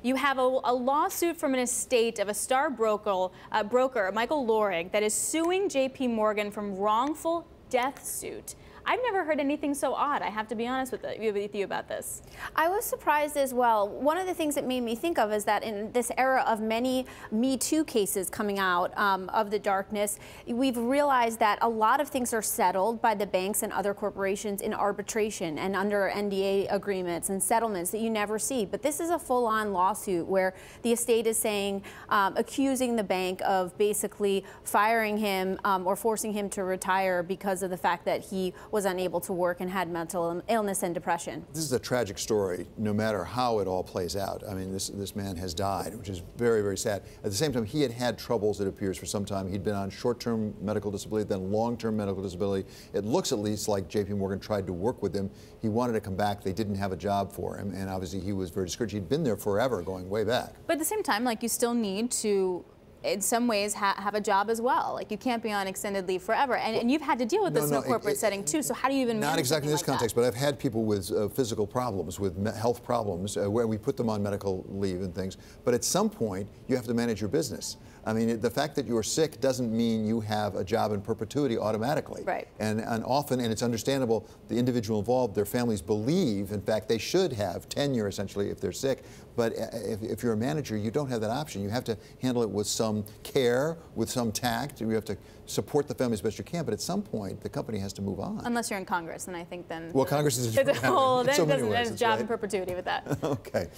You have a lawsuit from an estate of a star broker, Michael Lorig, that is suing JPMorgan from wrongful death suit. I've never heard anything so odd. I have to be honest with you about this. I was surprised as well. One of the things that made me think of is that in this era of many Me Too cases coming out of the darkness, we've realized that a lot of things are settled by the banks and other corporations in arbitration and under NDA agreements and settlements that you never see. But this is a full-on lawsuit where the estate is saying, accusing the bank of basically firing him or forcing him to retire because of the fact that he was unable to work and had mental illness and depression. This is a tragic story, no matter how it all plays out. I mean, this man has died, which is very, very sad. At the same time, he had had troubles, it appears, for some time. He'd been on short-term medical disability, then long-term medical disability. It looks at least like JPMorgan tried to work with him. He wanted to come back. They didn't have a job for him, and obviously he was very discouraged. He'd been there forever, going way back. But at the same time, like, you still need to, in some ways, have a job as well. Like, you can't be on extended leave forever. And you've had to deal with this in a corporate setting too, so how do you even manage? Not exactly in this like context, but I've had people with physical problems, with health problems, where we put them on medical leave and things. But at some point, you have to manage your business. I mean, the fact that you're sick doesn't mean you have a job in perpetuity automatically. Right. And often, and it's understandable, the individual involved, their families believe, in fact, they should have tenure, essentially, if they're sick. But if you're a manager, you don't have that option. You have to handle it with some care, with some tact. You have to support the family as best you can. But at some point, the company has to move on. Unless you're in Congress, and I think then... Well, Congress is a different whole, then so it doesn't ways, have a job right? in perpetuity with that. Okay.